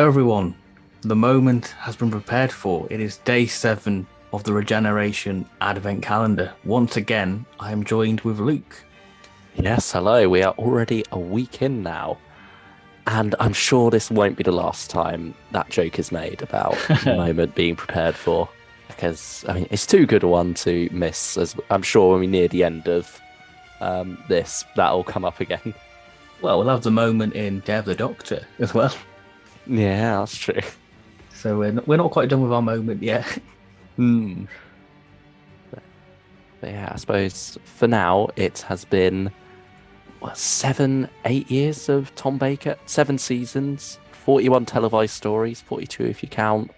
Hello, everyone. The moment has been prepared for. It is day 7 of the Regeneration Advent Calendar. Once again, I am joined with Luke. Yes, hello. We are already a week in now, and I'm sure this won't be the last time that joke is made about the moment being prepared for, because it's too good a one to miss. As I'm sure when we near the end of this, that'll come up again. Well, we'll have the moment in Day of the Doctor as well. Yeah, that's true. So we're not quite done with our moment yet. Hmm. But yeah, I suppose for now it has been 7, 8 years of Tom Baker, 7 seasons, 41 televised stories, 42 if you count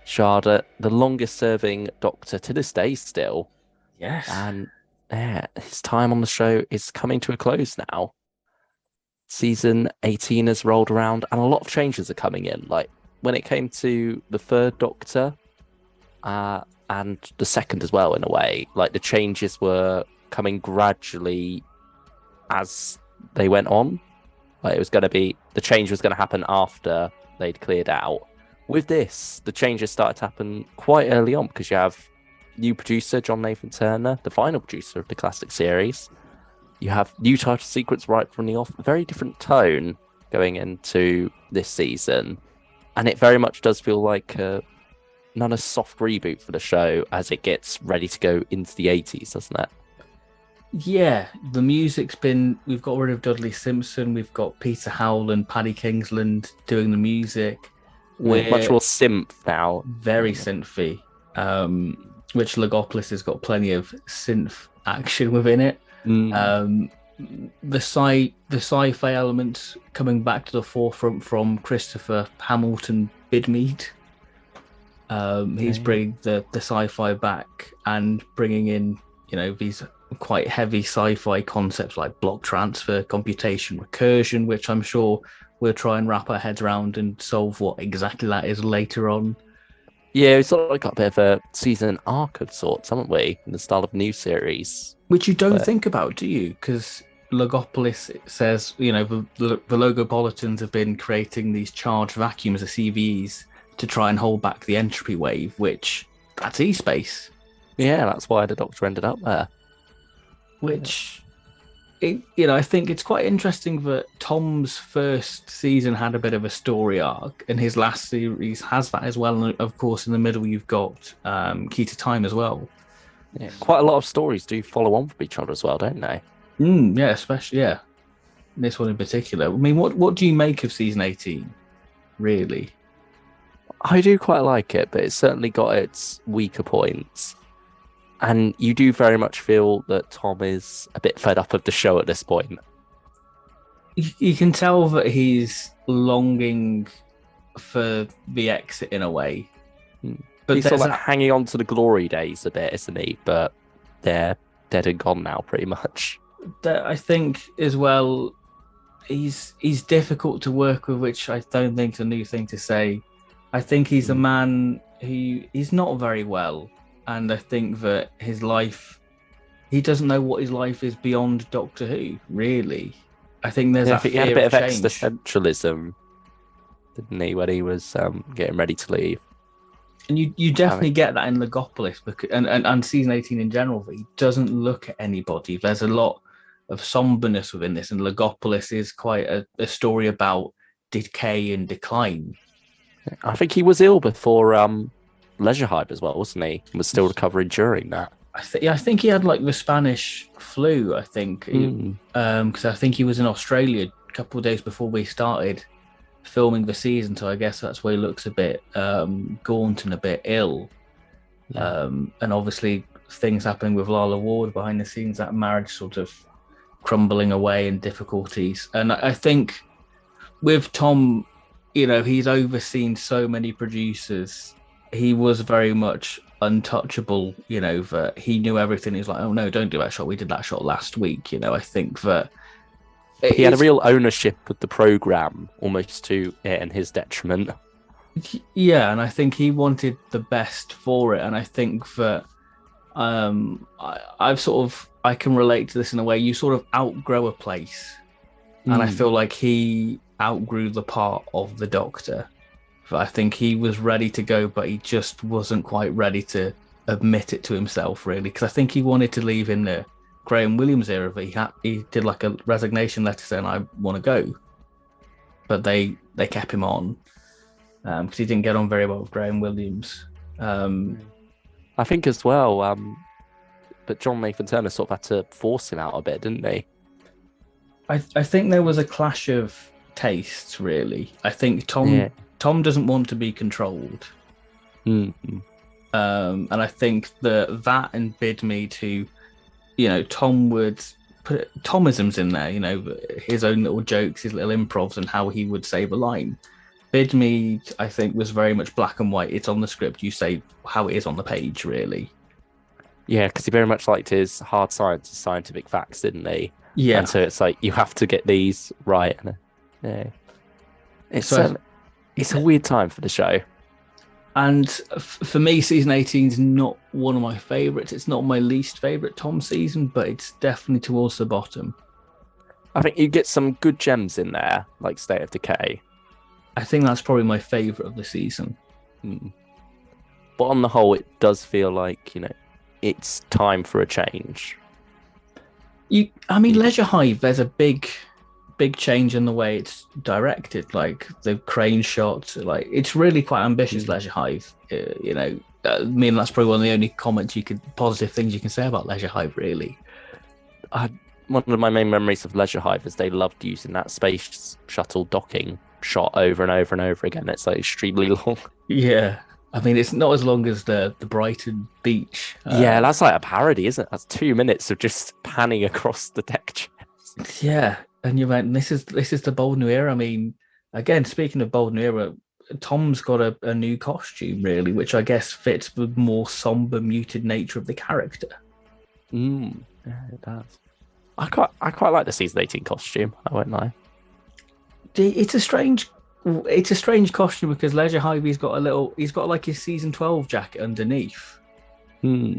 Sharda, the longest serving Doctor to this day still. Yes. And yeah, his time on the show is coming to a close now. Season 18 has rolled around and a lot of changes are coming in. Like when it came to the third Doctor, and the second as well, in a way, like the changes were coming gradually as they went on. Like it was going to be the change was going to happen after they'd cleared out. With this, the changes started to happen quite early on because you have new producer John Nathan Turner, the final producer of the classic series. You have new title sequence right from the off, very different tone going into this season, and it very much does feel like not a soft reboot for the show as it gets ready to go into the 80s, doesn't it? Yeah, the music's been. We've got rid of Dudley Simpson. We've got Peter Howell and Paddy Kingsland doing the music. Yeah, much We're more synth now. very synthy, which Logopolis has got plenty of synth action within it. Mm. Um, the sci-fi elements coming back to the forefront from Christopher Hamilton Bidmead. He's Yeah. bringing the sci-fi back and bringing in these quite heavy sci-fi concepts like block transfer, computation, recursion, which I'm sure we'll try and wrap our heads around and solve what exactly that is later on. Yeah, we've sort of got a bit of a season arc of sorts, haven't we? In the style of new series. Which you don't But think about, do you? Because Logopolis says, the Logopolitans have been creating these charged vacuums, the CVEs, to try and hold back the entropy wave, which that's E-space. yeah, that's why the Doctor ended up there. Which, I think it's quite interesting that Tom's first season had a bit of a story arc, and his last series has that as well. And of course, in the middle, you've got Key to Time as well. Yeah, quite a lot of stories do follow on from each other as well, don't they? Yeah, especially this one in particular. I mean, what do you make of season 18? Really? I do quite like it, but it's certainly got its weaker points. And you do very much feel that Tom is a bit fed up of the show at this point. You can tell that he's longing for the exit in a way. Hmm. But He's sort there's of like that, hanging on to the glory days a bit, isn't he? But they're dead and gone now, pretty much. that I think as well. He's difficult to work with, which I don't think is a new thing to say. I think he's a Hmm. man he's not very well, and I think that his life he doesn't know what his life is beyond Doctor Who. Really, I think there's Yeah, I that think he had a fear bit of of change. existentialism, didn't he, when he was getting ready to leave? And you I mean, definitely get that in Logopolis because and season 18 in general, that he doesn't look at anybody. There's a lot of somberness within this, and Logopolis is quite a story about decay and decline. I think he was ill before Leisure Hive as well, wasn't he? Was still recovering during that. I think he had like the Spanish flu. I think Mm. because I think he was in Australia a couple of days before we started filming the season, so I guess that's why he looks a bit gaunt and a bit ill. Yeah. And obviously things happening with Lala Ward behind the scenes, that marriage sort of crumbling away and difficulties. And I think with Tom, he's overseen so many producers. He was very much untouchable, that he knew everything. He's like, oh no, don't do that shot. We did that shot last week. I think that He had a it's real ownership of the program, almost to it and his detriment. yeah, and I think he wanted the best for it. And I think that I've sort of I can relate to this in a way. You sort of outgrow a place, and I Mm. feel like he outgrew the part of the Doctor. I think he was ready to go, but he just wasn't quite ready to admit it to himself, really. Because I think he wanted to leave in the Graham Williams era, but he did like a resignation letter saying, "I want to go," but they kept him on because he didn't get on very well with Graham Williams. Um, I think as well, but John Nathan Turner sort of had to force him out a bit, didn't he? I think there was a clash of tastes, really. I think Yeah. Tom doesn't want to be controlled. Mm-hmm. And I think that and bid me to, Tom would put Tomisms in there, his own little jokes, his little improvs, and how he would save a line. Bidmead, I think, was very much black and white. It's on the script. You say how it is on the page, really. Yeah, because he very much liked his hard science, scientific facts, didn't he? Yeah. And so it's like you have to get these right. Yeah, it's So it's a weird time for the show. And for me, season 18 is not one of my favorites. It's not my least favorite Tom season, but it's definitely towards the bottom. I think you get some good gems in there, like State of Decay. I think that's probably my favorite of the season. But on the whole, it does feel like, it's time for a change. Leisure Hive, there's a big change in the way it's directed, like the crane shots. Like, it's really quite ambitious. Leisure Hive, that's probably one of the only positive things you can say about Leisure Hive, really. One of my main memories of Leisure Hive is they loved using that space shuttle docking shot over and over and over again. It's like extremely long. Yeah, it's not as long as the Brighton beach. Yeah, that's like a parody, isn't it? That's 2 minutes of just panning across the deck chairs. Yeah, and you went, this is the bold new era. Again, speaking of bold new era, Tom's got a new costume, really, which I guess fits the more somber, muted nature of the character. Yeah, it does. I quite like the season 18 costume. I won't lie. It's a strange costume because Leisure Hive, he's got like his season 12 jacket underneath,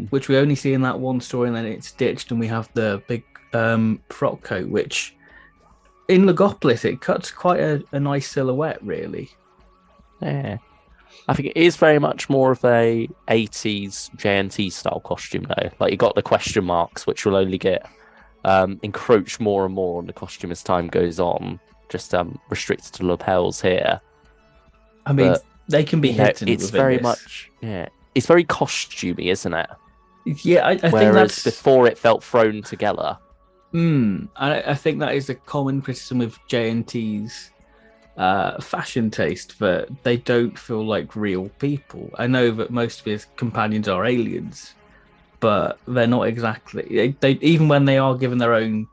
which we only see in that one story, and then it's ditched, and we have the big frock coat, which in Logopolis it cuts quite a nice silhouette, really. Yeah, I think it is very much more of a 80s JNT style costume, though. Like, you got the question marks, which will only get encroach more and more on the costume as time goes on. Just restricted to lapels here. But, they can be hidden. It's very much, it's very costumey, isn't it? Yeah, I think Whereas before it felt thrown together. I think that is a common criticism of JNT's fashion taste, that they don't feel like real people. I know that most of his companions are aliens, but they're not exactly. They even when they are given their own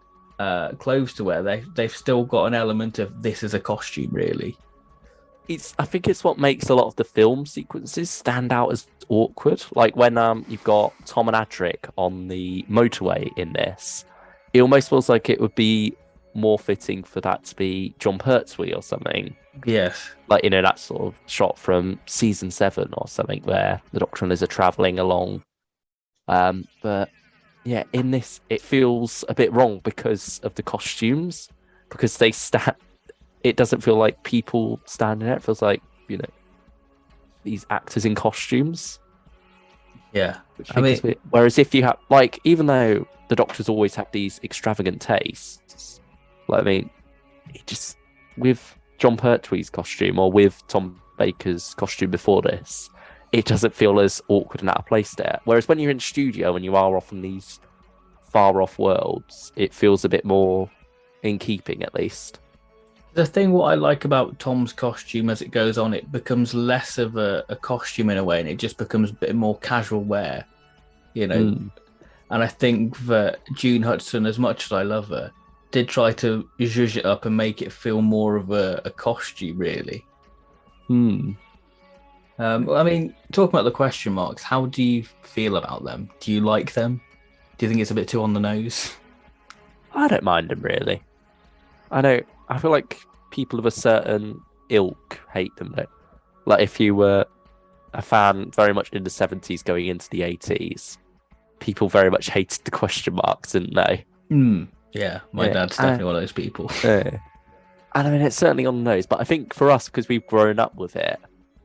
clothes to wear, they've still got an element of this is a costume, really. I think it's what makes a lot of the film sequences stand out as awkward. Like when you've got Tom and Adric on the motorway in this, it almost feels like it would be more fitting for that to be John Pertwee or something. Yes. Like, that sort of shot from season 7 or something where the Doctor and Liz are travelling along. But yeah, in this, it feels a bit wrong because of the costumes, because they stand. It doesn't feel like people standing there. It feels like, these actors in costumes. Yeah. Whereas if you have, like, even though the Doctors always have these extravagant tastes, like, it just, with John Pertwee's costume or with Tom Baker's costume before this, it doesn't feel as awkward and out of place there. Whereas when you're in studio and you are off in these far off worlds, it feels a bit more in keeping, at least. The thing what I like about Tom's costume as it goes on, it becomes less of a costume in a way, and it just becomes a bit more casual wear, And I think that June Hudson, as much as I love her, did try to zhuzh it up and make it feel more of a costume, really. Talking about the question marks, how do you feel about them? Do you like them? Do you think it's a bit too on the nose? I don't mind them, really. I feel like people of a certain ilk hate them, though. Like, if you were a fan very much in the 70s going into the 80s, people very much hated the question marks, didn't they? Yeah, my dad's definitely one of those people. And it's certainly on the nose, but I think for us, because we've grown up with it,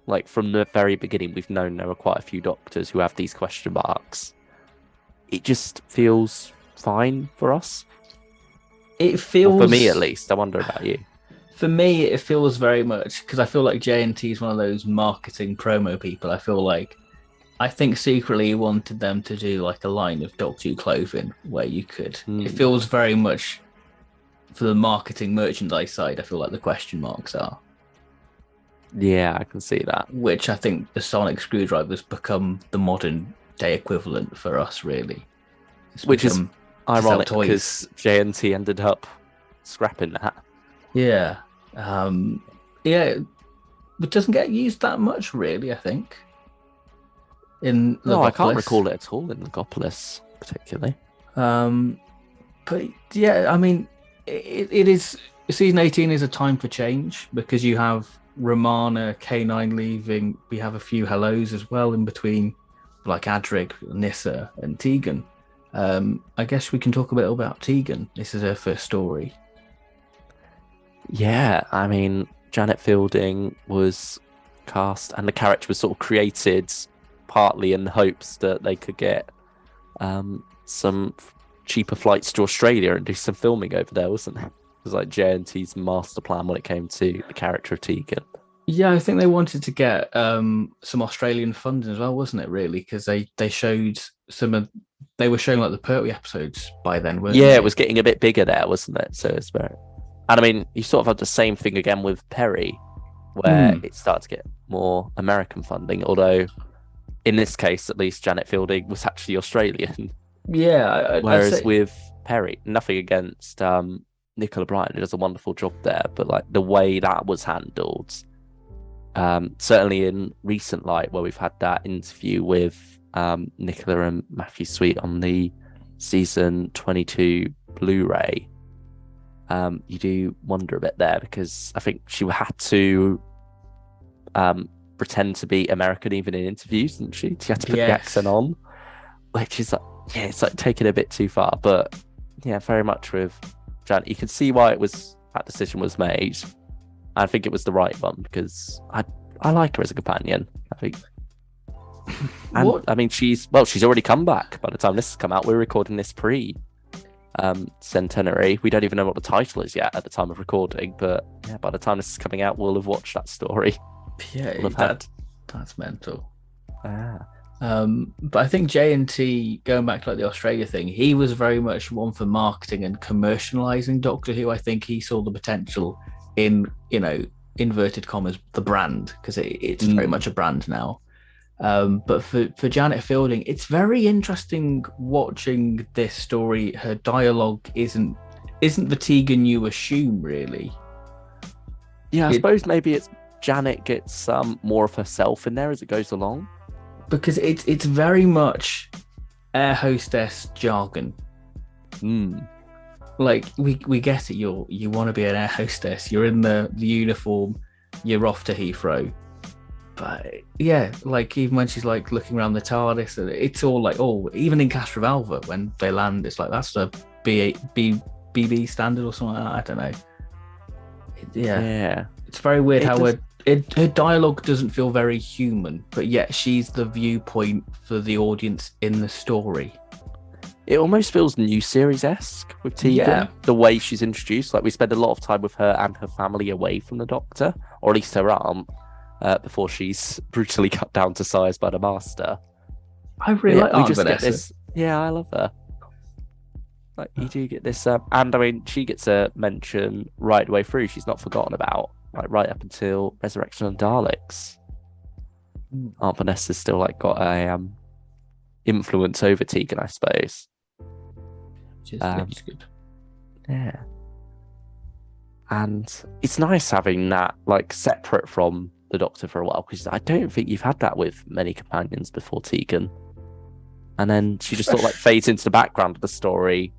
Like from the very beginning, we've known there are quite a few doctors who have these question marks. It just feels fine for us. It Or for me, at feels, least. I wonder about you. for me, it feels very much because I feel like JNT is one of those marketing promo people. I think secretly he wanted them to do like a line of Doctor Who clothing where you could. It Mm. feels very much for the marketing merchandise side. I feel like the question marks are, Yeah, I can see that. which I think the sonic screwdriver's become the modern day equivalent for us. Really, it's Which is become to sell ironic toys. because JNT ended up scrapping that. Yeah, yeah. It doesn't get used that much, really. I think in No, I can't Logopolis. recall it at all in Logopolis, particularly. Um, but yeah, I mean, it is season 18 is a time for change because you have Romana, K9 leaving. We have a few hellos as well in between, like Adric, Nissa, and Tegan. I guess we can talk a bit about Tegan. This is her first story. Yeah, I mean, Janet Fielding was cast, and the character was sort of created partly in the hopes that they could get some cheaper flights to Australia and do some filming over there, wasn't it? It was like JNT's master plan when it came to the character of Tegan. Yeah, I think they wanted to get some Australian funding as well, wasn't it? Really, because they showed some of they were showing like the Pertwee episodes by then, weren't Yeah, it they? was getting a bit bigger there, wasn't it? So it's very. And I mean, you sort of had the same thing again with Perry, where Mm. it started to get more American funding. Although, in this case, at least, Janet Fielding was actually Australian. Yeah, I'd Whereas say with Perry, nothing against Nicola Bryant, who does a wonderful job there, but like the way that was handled, certainly in recent light, where we've had that interview with Nicola and Matthew Sweet on the season 22 Blu-ray, you do wonder a bit there because I think she had to pretend to be American even in interviews, didn't she? She had to put the accent yes. on, which is like, yeah, it's like taking it a bit too far. But yeah, very much with Janet, you can see why that decision was made. I think it was the right one because I like her as a companion. I think, and What? I mean, she's already come back. By the time this has come out, we're recording this pre centenary. We don't even know what the title is yet at the time of recording, but yeah, by the time this is coming out, we'll have watched that story. Yeah, We'll have that's mental. had. But I think JNT going back to like the Australia thing, he was very much one for marketing and commercializing Doctor Who. I think he saw the potential in inverted commas the brand because it's very much a brand now. But for Janet Fielding, it's very interesting watching this story. Her dialogue isn't the Tegan you assume, really. Yeah, I suppose maybe it's Janet gets more of herself in there as it goes along. Because it's very much air hostess jargon. Like we get it. You want to be an air hostess. You're in the uniform. You're off to Heathrow. But yeah, like even when she's like looking around the TARDIS, it's all like, oh, even in Castrovalva when they land, it's like that's the BB standard or something like that. I don't know. Yeah. It's very weird how does... her dialogue doesn't feel very human, but yet she's the viewpoint for the audience in the story. It almost feels new series-esque with Tegan. Yeah. The way she's introduced. Like we spend a lot of time with her and her family away from the Doctor, or at least her aunt, before she's brutally cut down to size by the Master. I really like Aunt Vanessa. Get this. Yeah, I love her. Like you do get this, and I mean, she gets a mention right the way through. She's not forgotten about, like right up until Resurrection of Daleks. Aunt Vanessa's still like got a influence over Tegan, I suppose. It's good. Yeah, and it's nice having that like separate from the Doctor for a while because I don't think you've had that with many companions before Tegan. And then she just sort of like fades into the background of the story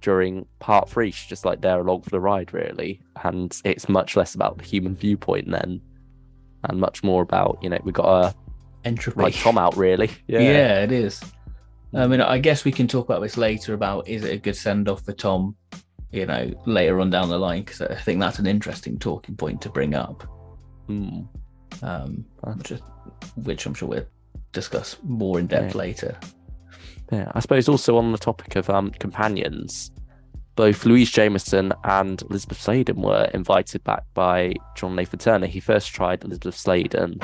during part 3. She's just like there along for the ride, really. And it's much less about the human viewpoint then, and much more about, we got a entropy. Like Tom out, really. Yeah, it is. I mean, I guess we can talk about this later about is it a good send off for Tom, later on down the line, because I think that's an interesting talking point to bring up. which, which I'm sure we'll discuss more in depth later. Yeah, I suppose also on the topic of companions, both Louise Jameson and Elizabeth Sladen were invited back by John Nathan Turner. He first tried Elizabeth Sladen,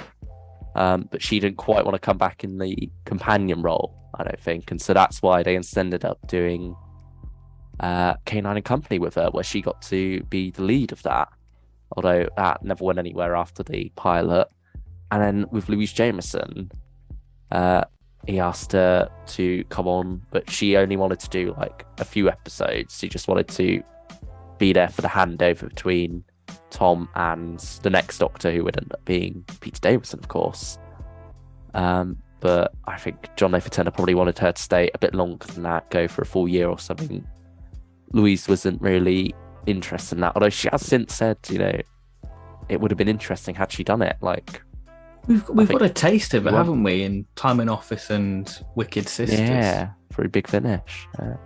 but she didn't quite want to come back in the companion role, I don't think. And so that's why they instead ended up doing K9 and Company with her, where she got to be the lead of that. Although that never went anywhere after the pilot. And then with Louise Jameson, he asked her to come on, but she only wanted to do like a few episodes. She just wanted to be there for the handover between Tom and the next Doctor, who would end up being Peter Davison, of course. But I think John Nathan Turner probably wanted her to stay a bit longer than that, go for a full year or something. Louise wasn't really interested in that, although she has since said, it would have been interesting had she done it. Like, We've got a taste of it, haven't we, in Time in Office and Wicked Sisters? Yeah, for a big finish. It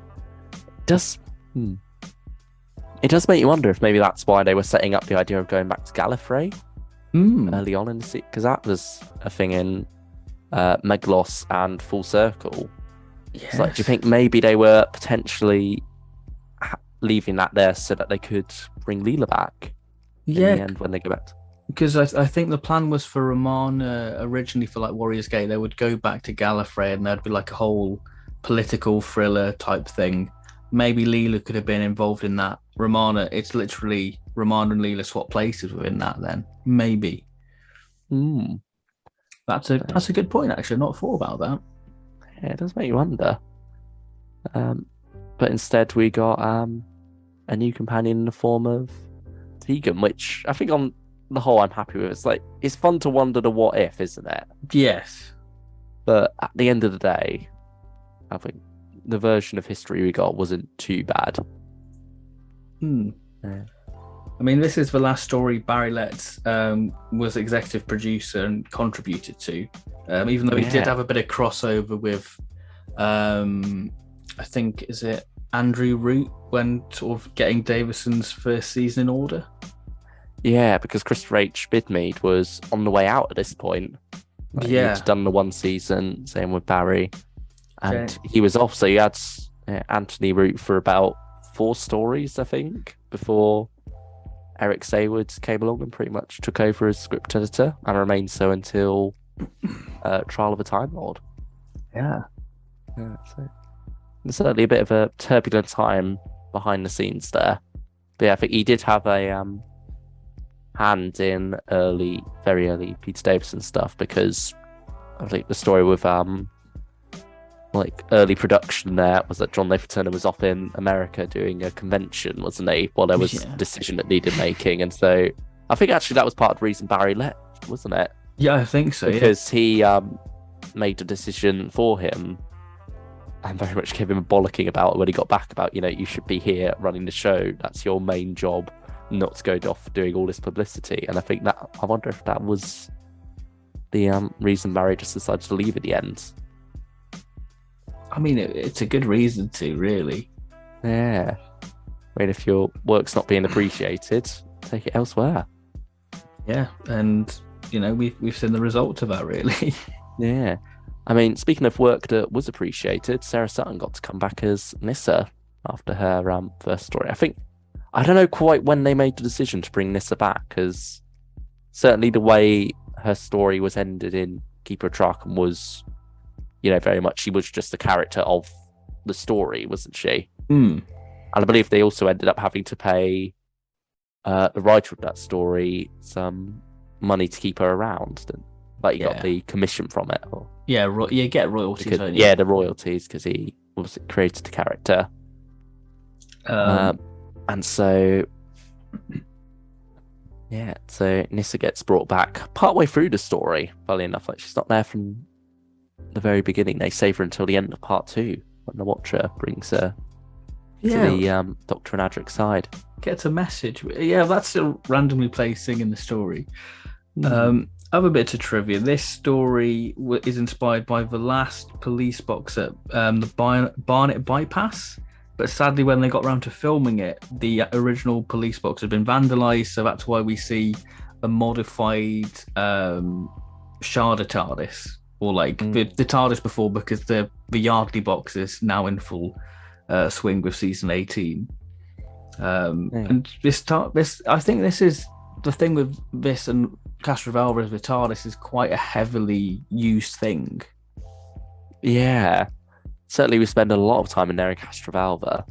does make you wonder if maybe that's why they were setting up the idea of going back to Gallifrey early on in the season, because that was a thing in Meglos and Full Circle. Yes. It's like, do you think maybe they were potentially leaving that there so that they could bring Leela back in the end when they go back? Because I think the plan was for Romana originally for like Warriors Gate, they would go back to Gallifrey and there'd be like a whole political thriller type thing. Maybe Leela could have been involved in that. Romana, it's literally Romana and Leela swap places within that then. Maybe. That's a good point, actually. I've not thought about that. Yeah, it does make you wonder. But instead we got a new companion in the form of Tegan, which I think on the whole I'm happy with. It's like, it's fun to wonder the what if, isn't it? Yes. But at the end of the day, I think the version of history we got wasn't too bad. Yeah. I mean, this is the last story Barry Letts was executive producer and contributed to, even though he did have a bit of crossover with, I think, is it Andrew Root, when sort of getting Davison's first season in order? Yeah, because Christopher H. Bidmead was on the way out at this point. Like, he'd done the one season, same with Barry. And he was off, so you had Anthony Root for about 4 stories, I think, before Eric Saywood came along and pretty much took over as script editor and remained so until Trial of a Time Lord. Yeah. So there's certainly a bit of a turbulent time behind the scenes there. But yeah, I think he did have a hand in very early Peter Davison stuff, because I think the story with like early production there was that John Nathan Turner was off in America doing a convention, wasn't he? Well, there was a decision that needed making, and so I think actually that was part of the reason Barry left, wasn't it? Yeah, I think so. Because he made a decision for him and very much gave him a bollocking about it when he got back about, you should be here running the show. That's your main job, not to go off doing all this publicity. And I think that, I wonder if that was the reason Barry just decided to leave at the end. I mean, it's a good reason to, really. Yeah. I mean, if your work's not being appreciated, take it elsewhere. Yeah, and, we've seen the result of that, really. Yeah. I mean, speaking of work that was appreciated, Sarah Sutton got to come back as Nyssa after her first story. I don't know quite when they made the decision to bring Nyssa back, because certainly the way her story was ended in Keeper of Traken was, very much she was just the character of the story, wasn't she? And I believe they also ended up having to pay the writer of that story some money to keep her around. Like, you got the commission from it. Or, you get royalties, because, don't you? Yeah, the royalties, because he obviously created the character. And so, so Nyssa gets brought back partway through the story, funnily enough. Like, she's not there from the very beginning. They save her until the end of part 2, when the Watcher brings her to the Doctor and Adric's side. Gets a message. Yeah, that's still randomly placed thing in the story. Other bits of trivia. This story is inspired by the last police box at the Barnet Bypass. But sadly, when they got around to filming it, the original police box had been vandalised. So that's why we see a modified Sharda TARDIS, or like the TARDIS before, because the Yardley box is now in full swing with season 18. And this I think this is the thing with this and Castrovalva's with TARDIS is quite a heavily used thing. Yeah, certainly we spend a lot of time in there in Castrovalva.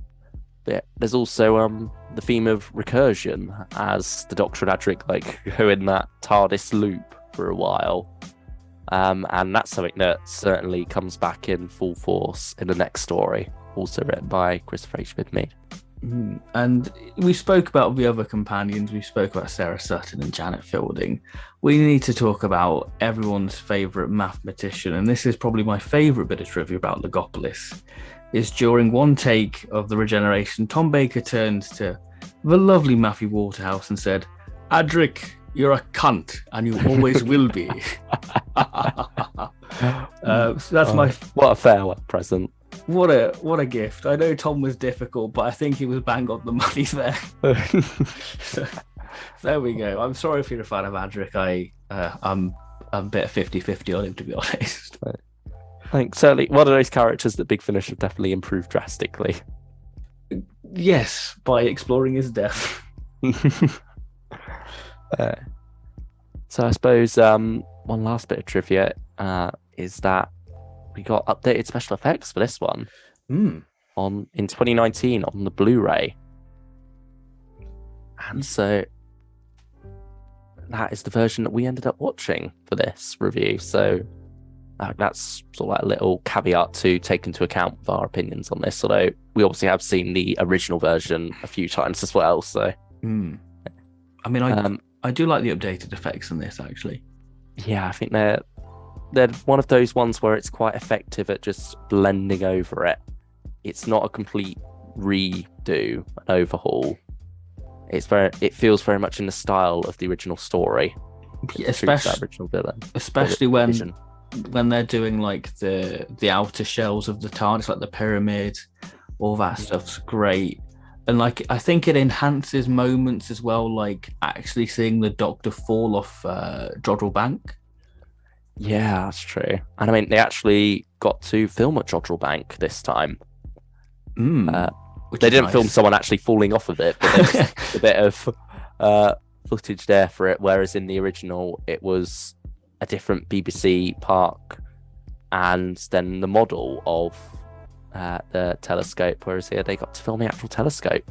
But there's also the theme of recursion, as the Doctor and Adric like go in that TARDIS loop for a while. And that's something that certainly comes back in full force in the next story, also written by Christopher H. Midmead. And we spoke about the other companions. We spoke about Sarah Sutton and Janet Fielding. We need to talk about everyone's favourite mathematician, and this is probably my favourite bit of trivia about Logopolis. Is during one take of the Regeneration, Tom Baker turned to the lovely Matthew Waterhouse and said, "Adric, you're a cunt, and you always will be." So that's what a farewell present. What a gift. I know Tom was difficult, but I think he was bang on the money there. So, there we go. I'm sorry if you're a fan of Adric. I'm a bit of 50-50 on him, to be honest. I think certainly one of those characters that Big Finish have definitely improved drastically. Yes, by exploring his death. So I suppose one last bit of trivia is that we got updated special effects for this one in 2019 on the Blu-ray. And so that is the version that we ended up watching for this review. So that's sort of like a little caveat to take into account with our opinions on this, although we obviously have seen the original version a few times as well. So I mean, I do like the updated effects in this, actually. Yeah, I think they're one of those ones where it's quite effective at just blending over it. It's not a complete redo, an overhaul. It feels very much in the style of the original story, especially original villain. Especially when they're doing like the outer shells of the TARDIS, like the pyramid, all that stuff's great. And like I think it enhances moments as well, like actually seeing the Doctor fall off Jodrell Bank. Yeah, that's true. And I mean, they actually got to film at Jodrell Bank this time. They didn't film someone actually falling off of it, but there was a bit of footage there for it, whereas in the original, it was a different BBC park and then the model of the telescope, whereas here they got to film the actual telescope.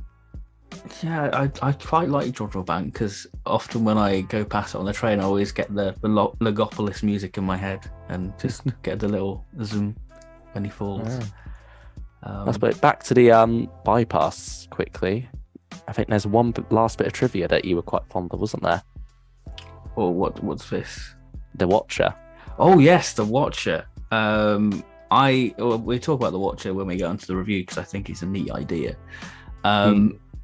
Yeah, I quite like Jodrell Bank because often when I go past it on the train, I always get the Logopolis music in my head and just get the little zoom when he falls. Yeah. I suppose back to the bypass quickly. I think there's one last bit of trivia that you were quite fond of, wasn't there? Or what's this? The Watcher. Oh yes, the Watcher. We talk about the Watcher when we get onto the review because I think it's a neat idea.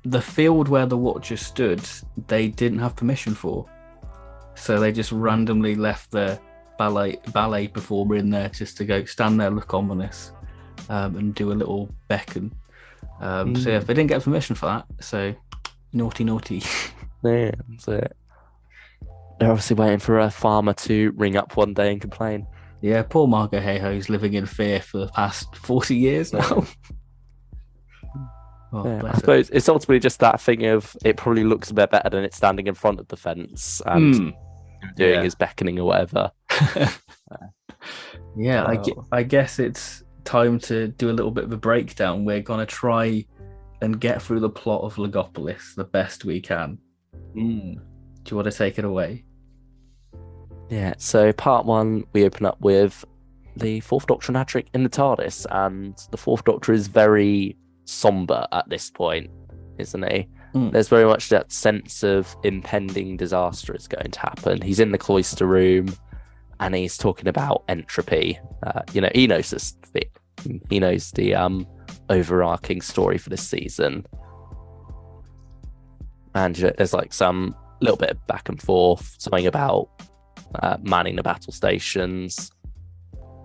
The field where the Watcher stood, they didn't have permission for, so they just randomly left the ballet performer in there just to go stand there, look ominous, and do a little beckon. So yeah, they didn't get permission for that. So naughty. Yeah, that's it. They're obviously waiting for a farmer to ring up one day and complain. Yeah, poor Margot Hayhoe's living in fear for the past 40 years now. I suppose it's ultimately just that thing of it probably looks a bit better than it's standing in front of the fence and doing his beckoning or whatever. I guess it's time to do a little bit of a breakdown. We're going to try and get through the plot of Logopolis the best we can. Do you want to take it away? Yeah, so part one, we open up with the Fourth Doctor and Adric in the TARDIS, and the Fourth Doctor is very somber at this point, isn't he? There's very much that sense of impending disaster is going to happen. He's in the cloister room and he's talking about entropy. He knows this thing. He knows the overarching story for this season. And there's like some little bit of back and forth, something about manning the battle stations.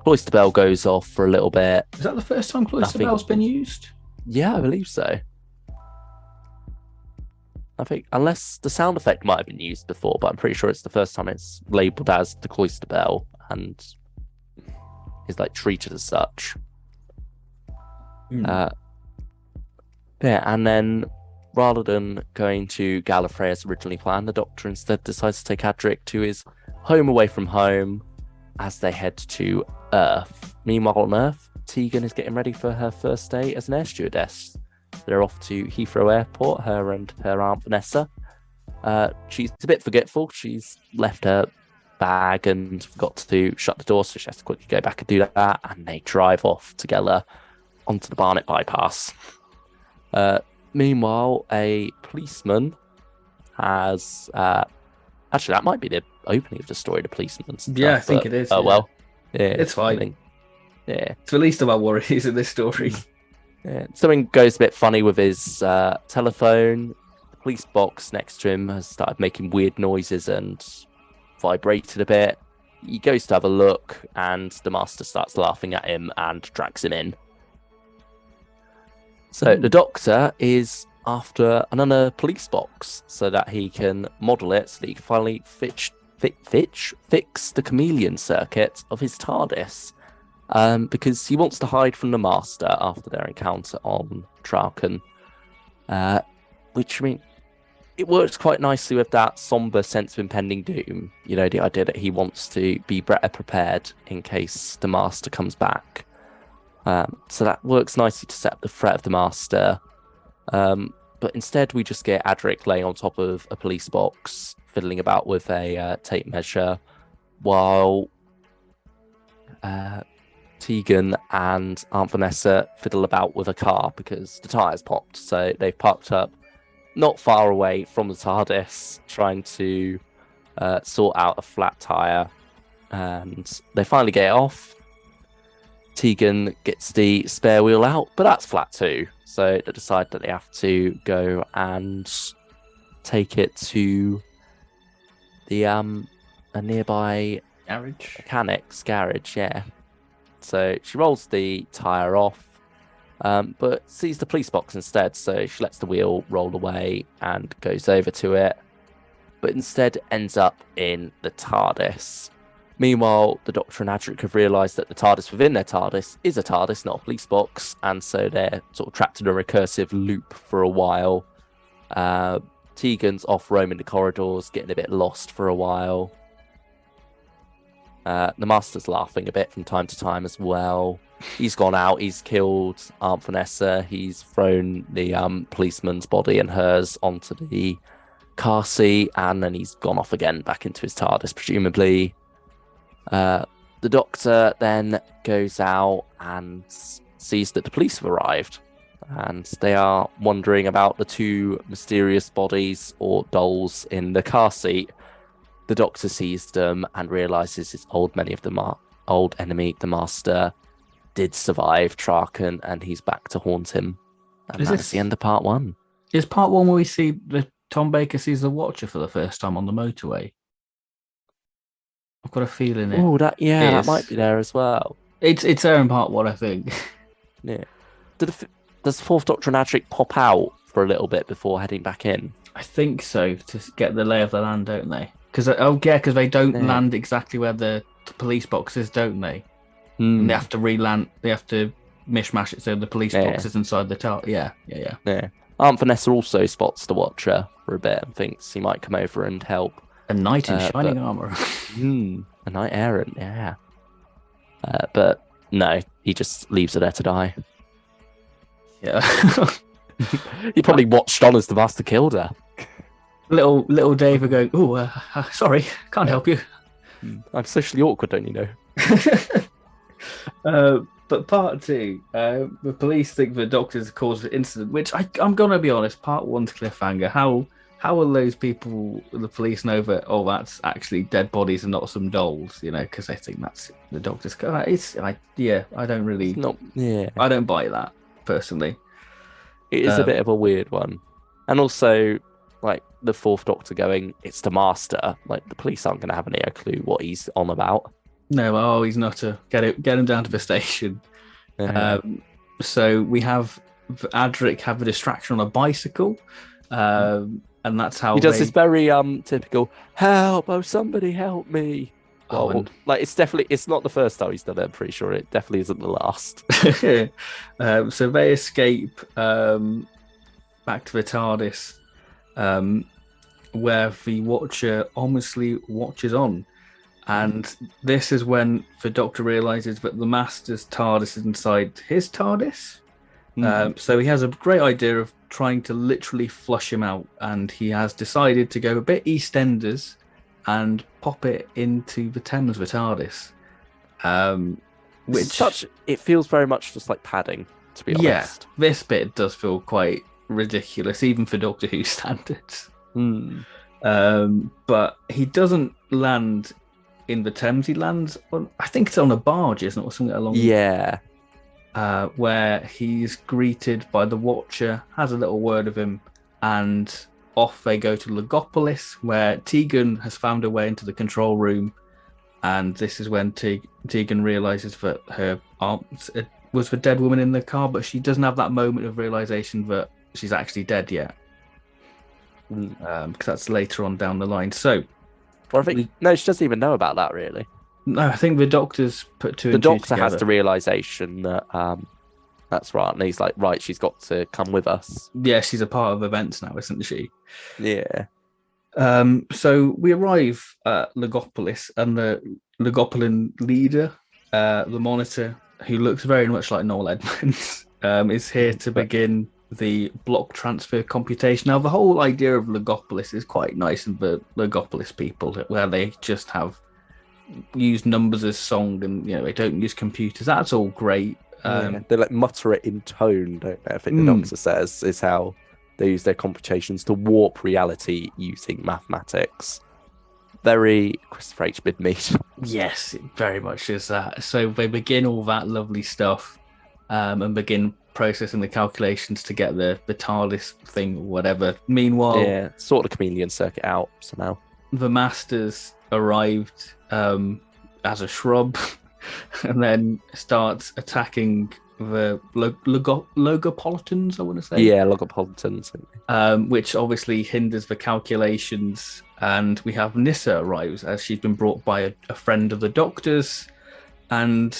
Cloister Bell goes off for a little bit. Is that the first time Cloister Bell's been used? Yeah, I believe so. I think, unless the sound effect might have been used before, but I'm pretty sure it's the first time it's labelled as the cloister bell and is like treated as such. Mm. Yeah, and then rather than going to Gallifrey as originally planned, the Doctor instead decides to take Adric to his home away from home as they head to Earth. Meanwhile on Earth, Tegan is getting ready for her first day as an air stewardess. They're off to Heathrow Airport, her and her Aunt Vanessa. She's a bit forgetful. She's left her bag and forgot to shut the door, so she has to quickly go back and do that, and they drive off together onto the Barnet bypass. Meanwhile, a policeman has... actually, that might be the opening of the story, the policeman and stuff. Yeah, I think it is. Oh, yeah. well. Yeah, It's fine. Yeah. It's the least of our worries in this story. Yeah. Something goes a bit funny with his telephone. The police box next to him has started making weird noises and vibrated a bit. He goes to have a look, and the Master starts laughing at him and drags him in. So the Doctor is after another police box so that he can model it, so that he can finally fix the chameleon circuit of his TARDIS. Because he wants to hide from the Master after their encounter on Traken. Which, I mean, it works quite nicely with that somber sense of impending doom. You know, the idea that he wants to be better prepared in case the Master comes back. So that works nicely to set up the threat of the Master. But instead, we just get Adric laying on top of a police box, fiddling about with a tape measure, while Tegan and Aunt Vanessa fiddle about with a car because the tyre's popped. So they've parked up not far away from the TARDIS, trying to sort out a flat tire. And they finally get it off. Tegan gets the spare wheel out, but that's flat too. So they decide that they have to go and take it to the a nearby mechanic's garage, yeah. So she rolls the tyre off, but sees the police box instead, so she lets the wheel roll away and goes over to it, but instead ends up in the TARDIS. Meanwhile, the Doctor and Adric have realised that the TARDIS within their TARDIS is a TARDIS, not a police box, and so they're sort of trapped in a recursive loop for a while. Tegan's off roaming the corridors, getting a bit lost for a while. The Master's laughing a bit from time to time as well. He's gone out, he's killed Aunt Vanessa, he's thrown the policeman's body and hers onto the car seat, and then he's gone off again back into his TARDIS, presumably. The Doctor then goes out and sees that the police have arrived, and they are wondering about the two mysterious bodies or dolls in the car seat. The Doctor sees them and realizes his old enemy, the Master, did survive Traken, and he's back to haunt him. And that's the end of part one. Is part one where we see the Tom Baker sees the Watcher for the first time on the motorway? I've got a feeling it. Oh, that might be there as well. It's there in part one, I think. Yeah. Does the Fourth Doctor and Adric pop out for a little bit before heading back in? I think so, to get the lay of the land, don't they? Because they don't land exactly where the police box is, don't they? And they have to re-land. They have to mishmash it so the police box is inside the car. Yeah. Aunt Vanessa also spots the Watcher for a bit and thinks he might come over and help. A knight in shining armor. A knight errant, yeah. But no, he just leaves her there to die. Yeah. He probably watched on as the Master killed her. Little David going, sorry, can't help you. I'm socially awkward, don't you know? But part two, the police think the Doctor's caused the incident, which I'm going to be honest, part one's cliffhanger. How will those people, the police, know that, that's actually dead bodies and not some dolls, because they think that's the Doctor's car. I don't really... I don't buy that, personally. It is a bit of a weird one. And also, like, the Fourth Doctor going, it's the Master. Like, the police aren't going to have any clue what he's on about. No, he's not get him down to the station. So we have Adric have a distraction on a bicycle. and that's how He does they. this very typical "help! Oh, somebody help me!" Oh, Well, and like it's not the first time he's done it. I'm pretty sure it definitely isn't the last. so they escape back to the TARDIS, um, where the Watcher ominously watches on. And this is when the Doctor realizes that the Master's TARDIS is inside his TARDIS. So he has a great idea of trying to literally flush him out, and he has decided to go a bit EastEnders and pop it into the Thames, the TARDIS. Which, It feels very much just like padding, to be yeah, honest. this bit does feel quite ridiculous, even for Doctor Who standards. But he doesn't land in the Thames. He lands on, I think it's on a barge, isn't it, or something along. Yeah. Where he's greeted by the Watcher, has a little word of him, and off they go to Logopolis, where Tegan has found her way into the control room. And this is when Tegan realizes that her aunt was the dead woman in the car, but she doesn't have that moment of realization that she's actually dead yet. Because that's later on down the line. So, well, I think no, she doesn't even know about that really. No, I think the Doctor's put two The and two Doctor has together. the realization that that's right, and he's like, right, she's got to come with us. Yeah, she's a part of events now, isn't she? Yeah. So we arrive at Logopolis, and the Logopolin leader, the Monitor, who looks very much like Noel Edmonds, is here to begin the block transfer computation. Now, the whole idea of Logopolis is quite nice, and the Logopolis people, where they just have used numbers as song, and they don't use computers. That's all great. They like mutter it in tone, don't they? I think the Doctor says is how they use their computations to warp reality using mathematics. Very Christopher H. Bidmead. Yes, it very much is that. So they begin all that lovely stuff, and begin processing the calculations to get the TARDIS thing or whatever. Meanwhile, sort the chameleon circuit out somehow. The Masters arrived as a shrub, and then starts attacking the Logopolitans, I want to say. Yeah, Logopolitans. Which obviously hinders the calculations. And we have Nyssa arrives, as she's been brought by a friend of the Doctor's. And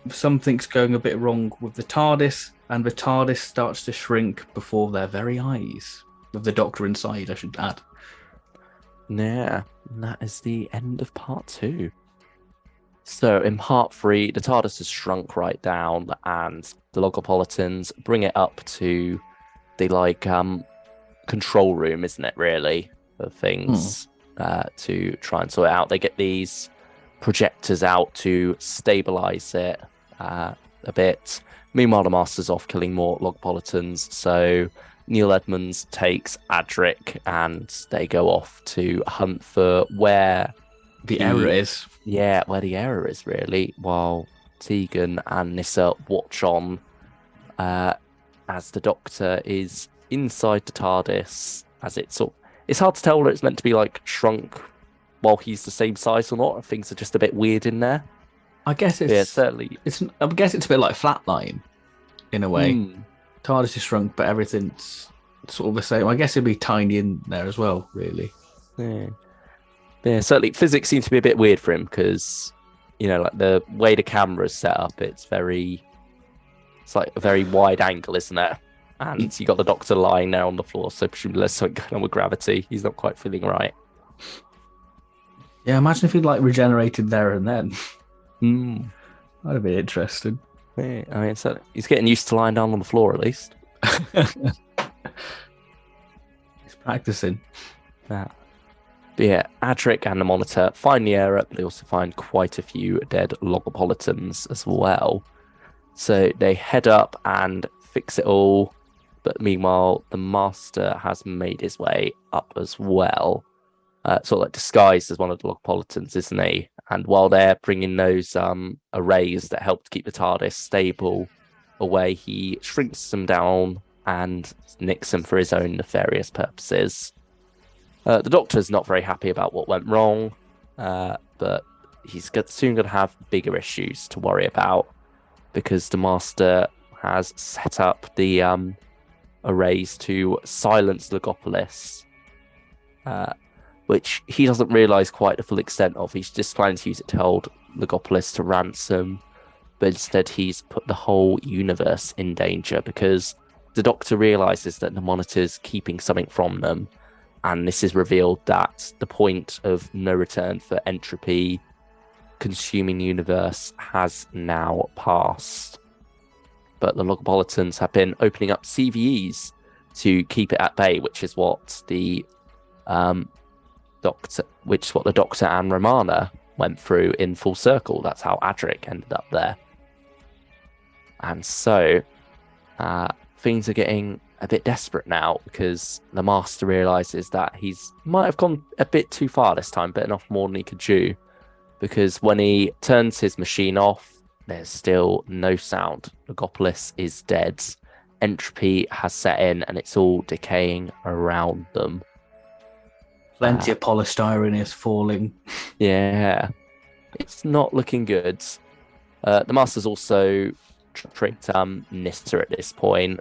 something's going a bit wrong with the TARDIS, and the TARDIS starts to shrink before their very eyes, with the Doctor inside, I should add. Yeah, and that is the end of part 2. So in part 3, the TARDIS has shrunk right down, and the Logopolitans bring it up to the control room, isn't it? Really, for things to try and sort it out. They get these projectors out to stabilize it a bit. Meanwhile, the Master's off killing more Logopolitans. So Neil Edmonds takes Adric, and they go off to hunt for where the error is. Yeah, where the error is, really, while Tegan and Nyssa watch on as the Doctor is inside the TARDIS, as it's hard to tell whether it's meant to be like shrunk while he's the same size or not. Things are just a bit weird in there. I guess certainly. I guess it's a bit like Flatline in a way. TARDIS is shrunk, but everything's sort of the same. I guess it'd be tiny in there as well, really. Yeah, certainly. Physics seems to be a bit weird for him because, like the way the camera's set up, it's like a very wide angle, isn't it? And you got the Doctor lying there on the floor, so presumably there's something going on with gravity. He's not quite feeling right. Yeah, imagine if he regenerated there and then. That'd be interesting. Yeah, I mean, so he's getting used to lying down on the floor at least. He's practicing. But yeah, Adric and the Monitor find the error, but they also find quite a few dead Logopolitans as well. So they head up and fix it all. But meanwhile, the Master has made his way up as well. Sort of like disguised as one of the Logopolitans, isn't he? And while they're bringing those arrays that help to keep the TARDIS stable away, he shrinks them down and nicks them for his own nefarious purposes. The Doctor's not very happy about what went wrong, but he's soon going to have bigger issues to worry about because the Master has set up the arrays to silence Logopolis which he doesn't realize quite the full extent of. He's just planning to use it to hold Logopolis to ransom, but instead he's put the whole universe in danger because the Doctor realizes that the Monitor's keeping something from them, and this is revealed that the point of no return for entropy consuming the universe has now passed. But the Logopolitans have been opening up CVEs to keep it at bay, which is what the Doctor and Romana went through in full circle. That's how Adric ended up there. And so things are getting a bit desperate now because the Master realizes that he's might have gone a bit too far this time, bitten off more than he could chew. Because when he turns his machine off, there's still no sound. Logopolis is dead. Entropy has set in and it's all decaying around them. Plenty of polystyrene is falling. Yeah, it's not looking good. The Master's also tricked Nissa at this point.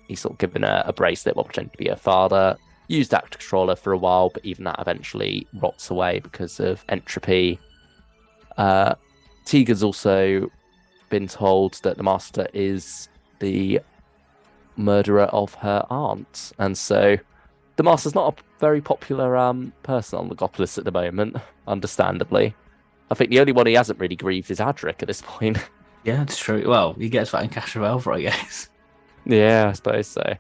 He's sort of given her a bracelet while pretending to be her father. Used that controller for a while, but even that eventually rots away because of entropy. Tegan's also been told that the Master is the murderer of her aunt, and so the Master's not a very popular person on Logopolis at the moment, understandably. I think the only one he hasn't really grieved is Adric at this point. Yeah, it's true. Well, he gets that in Cash of Elva, I guess. Yeah, I suppose so.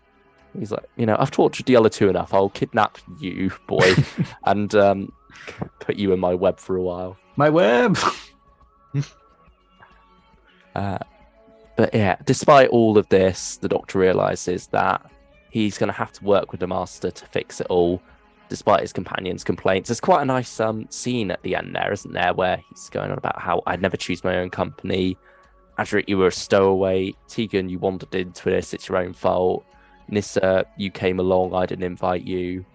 He's like, I've tortured the other two enough. I'll kidnap you, boy, and put you in my web for a while. My web! But yeah, despite all of this, the Doctor realizes that he's going to have to work with the Master to fix it all, despite his companion's complaints. There's quite a nice scene at the end there, isn't there, where he's going on about how I'd never choose my own company. Adric, you were a stowaway. Tegan, you wandered into this. It's your own fault. Nissa, you came along. I didn't invite you.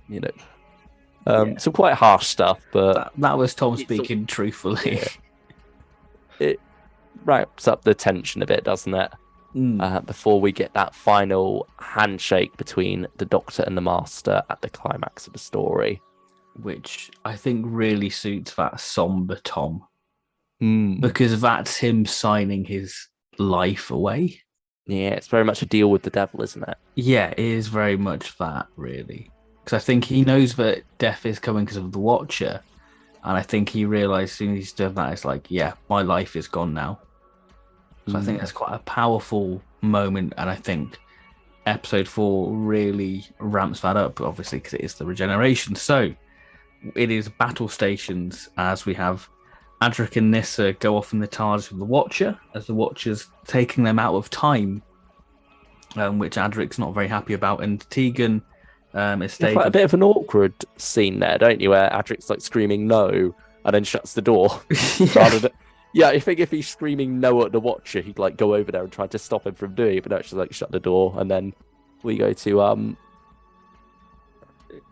Some quite harsh stuff, but that was Tom speaking truthfully. Yeah. It wraps up the tension a bit, doesn't it? Before we get that final handshake between the Doctor and the Master at the climax of the story, which I think really suits that somber Tom, because that's him signing his life away. Yeah, it's very much a deal with the devil, isn't it? Yeah, it is very much that, really. Because I think he knows that death is coming because of the Watcher, and I think he realised as soon as he's done that, it's like, yeah, my life is gone now. So I think that's quite a powerful moment, and I think episode 4 really ramps that up, obviously, because it is the regeneration. So it is battle stations as we have Adric and Nissa go off in the TARDIS with the Watcher, as the Watcher's taking them out of time, which Adric's not very happy about, and Tegan is staying. Quite a bit of an awkward scene there, don't you, where Adric's like screaming no and then shuts the door. Yeah, I think if he's screaming no at the Watcher, he'd like go over there and try to stop him from doing it, but actually like shut the door, and then we go to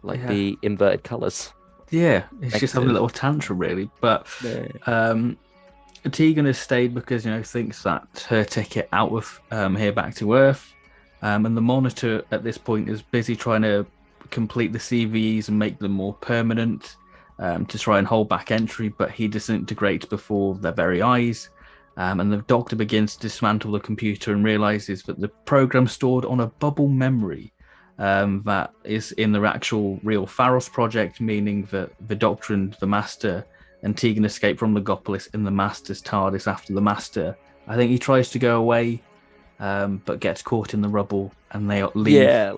the inverted colours. Yeah, it's just having a little tantrum, really. But Tegan has stayed because thinks that her ticket out of here back to Earth, and the Monitor at this point is busy trying to complete the CVEs and make them more permanent. To try and hold back entry, but he disintegrates before their very eyes. And the Doctor begins to dismantle the computer and realizes that the program stored on a bubble memory that is in the actual real Pharos project, meaning that the Doctor and the Master and Tegan escape from Logopolis in the Master's TARDIS after the Master. I think he tries to go away, but gets caught in the rubble and they leave. Yeah.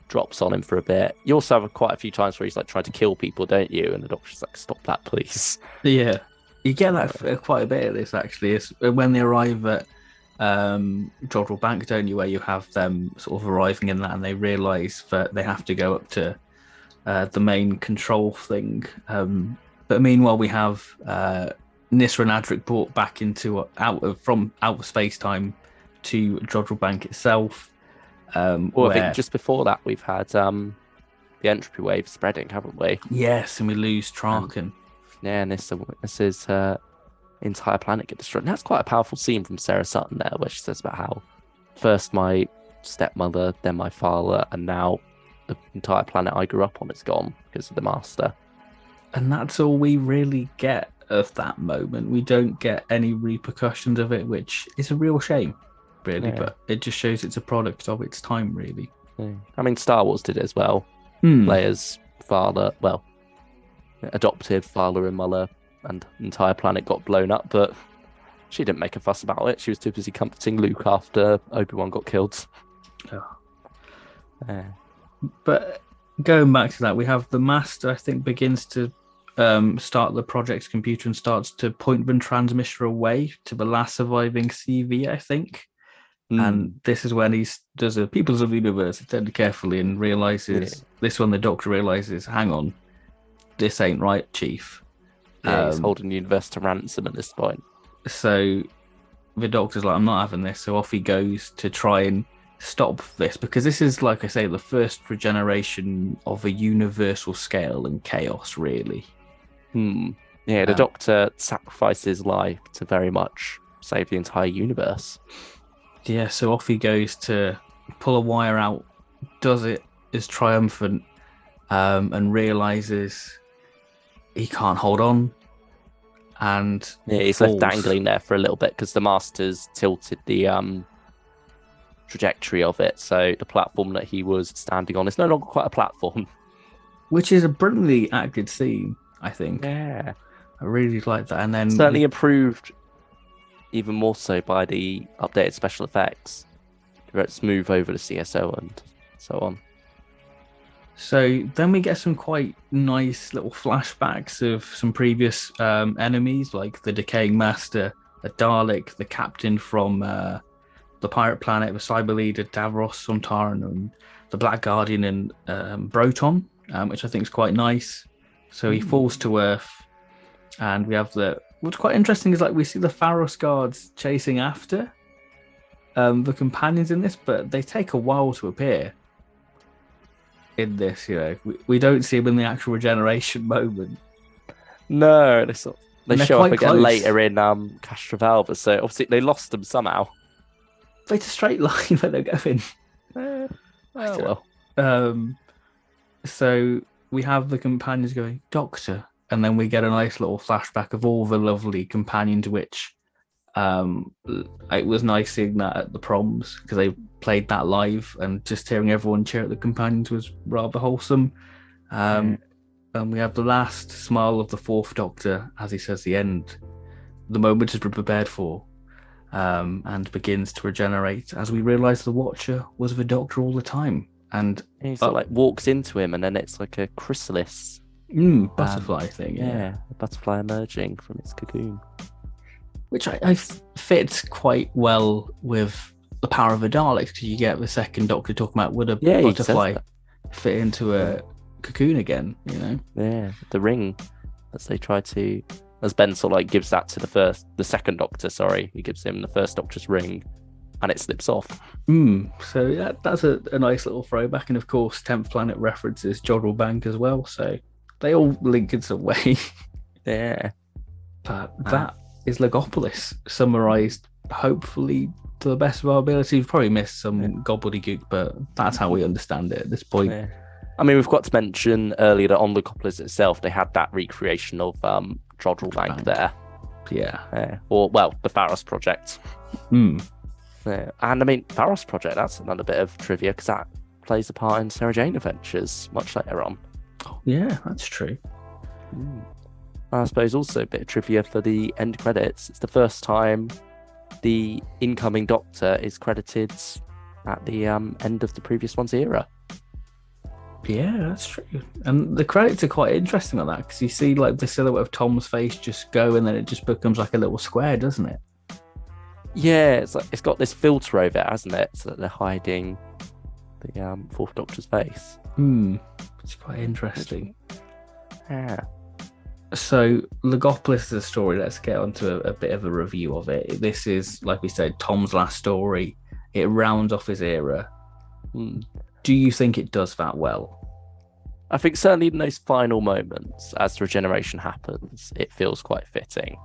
Drops on him for a bit. You also have quite a few times where he's like trying to kill people, don't you? And the Doctor's like, stop that, please. Yeah, you get that quite a bit of this, actually. It's when they arrive at Jodrell Bank, don't you, where you have them sort of arriving in that and they realise that they have to go up to the main control thing. But meanwhile, we have Nissa and Adric brought back into out of space-time to Jodrell Bank itself. I think just before that we've had the entropy wave spreading, haven't we? Yes, and we lose Traken. Yeah, and this is her entire planet get destroyed. And that's quite a powerful scene from Sarah Sutton there, where she says about how first my stepmother, then my father, and now the entire planet I grew up on is gone because of the Master. And that's all we really get of that moment. We don't get any repercussions of it, which is a real shame, really. Yeah. But it just shows it's a product of its time, really. Yeah. I mean, Star Wars did it as well. Hmm. Leia's father, well, adopted father and mother, and the entire planet got blown up, but she didn't make a fuss about it. She was too busy comforting Luke after Obi-Wan got killed. Oh. Yeah. But going back to that, we have the Master, I think, begins to start the project's computer and starts to point the transmitter away to the last surviving CV, I think. And this is when he does a Peoples of the Universe attended carefully and realizes this one, the Doctor realizes, hang on, this ain't right, Chief. Yeah, he's holding the universe to ransom at this point. So the Doctor's like, I'm not having this. So off he goes to try and stop this, because this is, like I say, the first regeneration of a universal scale and chaos, really. Yeah, the Doctor sacrifices his life to very much save the entire universe. Yeah, so off he goes to pull a wire out, does it, is triumphant, and realizes he can't hold on, and he's falls. left dangling there for a little bit because the Master's tilted the trajectory of it, so the platform that he was standing on is no longer quite a platform. Which is a brilliantly acted scene, I think. Yeah, I really like that. And then certainly improved even more so by the updated special effects. Let's move over to CSO and so on. So then we get some quite nice little flashbacks of some previous enemies, like the Decaying Master, the Dalek, the Captain from the Pirate Planet, the Cyber Leader, Davros, Sontaran, and the Black Guardian and Broton, which I think is quite nice. So he falls to Earth, and we have what's quite interesting is, like, we see the Pharos guards chasing after the companions in this, but they take a while to appear in this. We don't see them in the actual regeneration moment. No, they show up again close. later in Castrovalva, so obviously they lost them somehow. It's a straight line where they're going. Well. So we have the companions going, Doctor, and then we get a nice little flashback of all the lovely companions, which it was nice seeing that at the proms, because they played that live, and just hearing everyone cheer at the companions was rather wholesome. And we have the last smile of the Fourth Doctor as he says the end. The moment has been prepared for, and begins to regenerate, as we realise the Watcher was the Doctor all the time. And he like walks into him, and then it's like a chrysalis. Butterfly thing. Yeah, a butterfly emerging from its cocoon. Which I fits quite well with the power of the Daleks, because you get the second Doctor talking about, would a butterfly fit into a cocoon again, Yeah, the ring, as they try to, as Ben sort of like gives that to the second Doctor, he gives him the first Doctor's ring, and it slips off. So that's a nice little throwback, and of course 10th Planet references Jodrell Bank as well, so they all link in some way. Yeah. But that is Logopolis, summarised hopefully to the best of our ability. We've probably missed some gobbledygook, but that's how we understand it at this point. Yeah. I mean, we've got to mention earlier that on Logopolis itself, they had that recreation of Jodrell Bank there. Yeah. Or, well, the Pharos Project. Yeah. And I mean, Pharos Project, that's another bit of trivia, because that plays a part in Sarah Jane Adventures much later on. Yeah, that's true. I suppose also a bit of trivia for the end credits. It's the first time the incoming Doctor is credited at the end of the previous one's era. Yeah, that's true. And the credits are quite interesting on that, because you see like the silhouette of Tom's face just go, and then it just becomes like a little square, doesn't it? Yeah, it's got this filter over it, hasn't it? So that they're hiding the Fourth Doctor's face. It's quite interesting. Yeah. So Logopolis is a story. Let's get onto a bit of a review of it. This is, like we said, Tom's last story. It rounds off his era. Do you think it does that well? I think certainly in those final moments, as the regeneration happens, it feels quite fitting.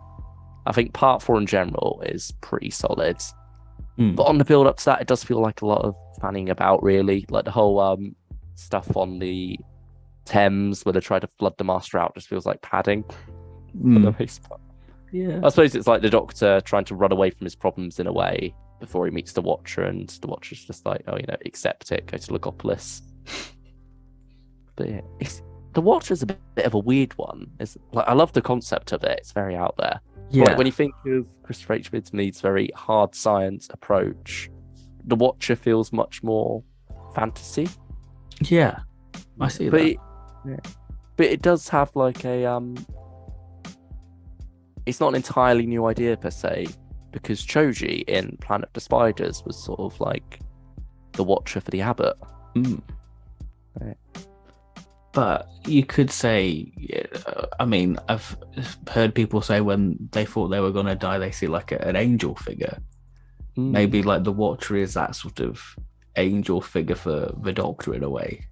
I think part 4 in general is pretty solid. But on the build up to that, it does feel like a lot of fanning about, really. Like the whole stuff on the Thames where they try to flood the Master out just feels like padding for the most part. Yeah. I suppose it's like the Doctor trying to run away from his problems in a way before he meets the Watcher, and the Watcher's just like, oh, accept it, go to Logopolis. But yeah, the Watcher's a bit of a weird one. It's like, I love the concept of it. It's very out there. Yeah. Like, when you think of Christopher H. Smith's very hard science approach, the Watcher feels much more fantasy. Yeah, I see that. But it does have like a it's not an entirely new idea per se, because Choji in Planet of the Spiders was sort of like the Watcher for the Abbot. Right. But you could say, I mean, I've heard people say when they thought they were going to die, they see like an angel figure. Maybe like the Watcher is that sort of angel figure for the Doctor in a way.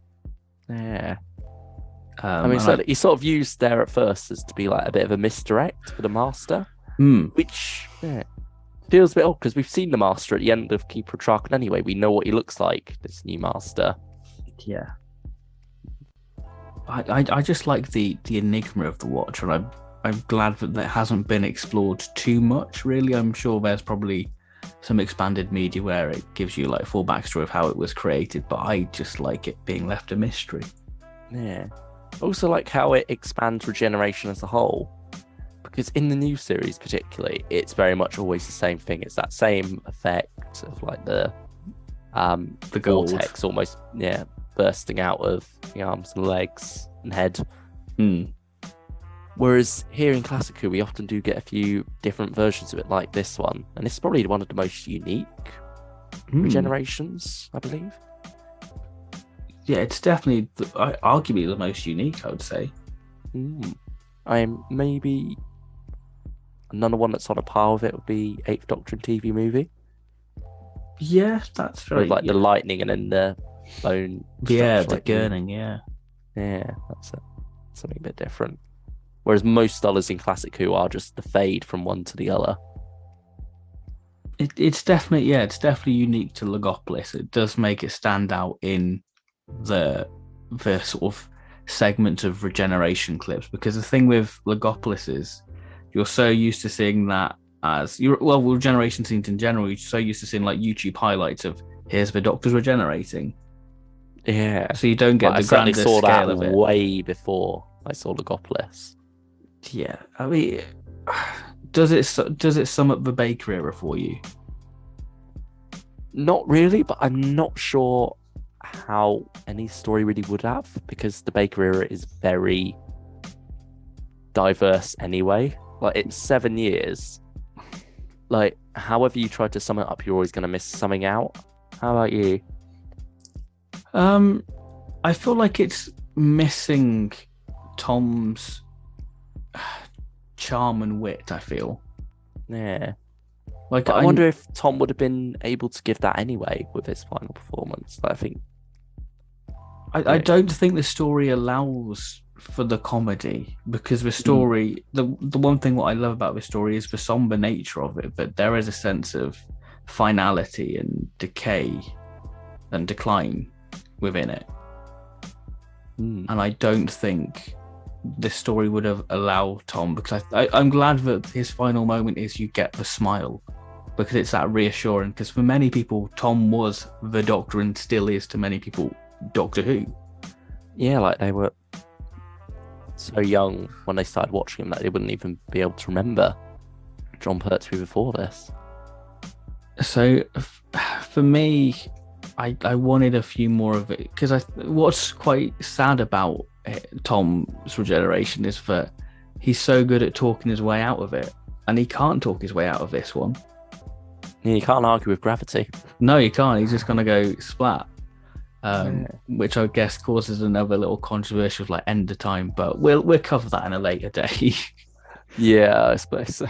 Yeah. I mean, so he's sort of used there at first as to be like a bit of a misdirect for the Master, which feels a bit odd because we've seen the Master at the end of Keeper of Traken anyway. We know what he looks like, this new Master. Yeah. I just like the enigma of the Watcher, and I'm glad that hasn't been explored too much, really. I'm sure there's probably some expanded media where it gives you like full backstory of how it was created, but I just like it being left a mystery. Yeah. Also like how it expands Regeneration as a whole, because in the new series particularly, it's very much always the same thing. It's that same effect of like the vortex almost bursting out of the arms and legs and head. Whereas here in Classic Who, we often do get a few different versions of it like this one, and it's probably one of the most unique regenerations, I believe. Yeah, it's definitely arguably the most unique, I would say. Maybe another one that's on a par with it would be Eighth Doctrine TV movie. Yeah, that's right. With like the lightning and then the bone. Yeah, the gurning, yeah. Yeah, that's something a bit different. Whereas most others in Classic Who are just the fade from one to the other. It's definitely unique to Logopolis. It does make it stand out in the sort of segment of regeneration clips, because the thing with Logopolis is you're so used to seeing that as regeneration scenes in general, you're so used to seeing like YouTube highlights of here's the Doctor's regenerating. Yeah. So you don't get the grander scale of it. Way before I saw Logopolis. Yeah, I mean, does it sum up the Baker era for you? Not really, but I'm not sure how any story really would have, because the Baker era is very diverse anyway. Like, it's 7 years. Like, however you try to sum it up, you're always going to miss something out. How about you? I feel like it's missing Tom's charm and wit, I feel. Yeah. Like, I wonder if Tom would have been able to give that anyway with his final performance. I think. I don't think the story allows for the comedy, because the story, the one thing what I love about the story is the somber nature of it, that there is a sense of finality and decay and decline within it. And I don't think this story would have allowed Tom, because I'm glad that his final moment is you get the smile, because it's that reassuring, because for many people Tom was the Doctor and still is to many people Doctor Who. Yeah, like they were so young when they started watching him that they wouldn't even be able to remember John Pertwee before this. So for me, I wanted a few more of it, because what's quite sad about Tom's regeneration is that he's so good at talking his way out of it, and he can't talk his way out of this one. Yeah, you can't argue with gravity. No, you can't. He's just gonna go splat, which I guess causes another little controversial like end of time. But we'll cover that in a later day. Yeah, I suppose so.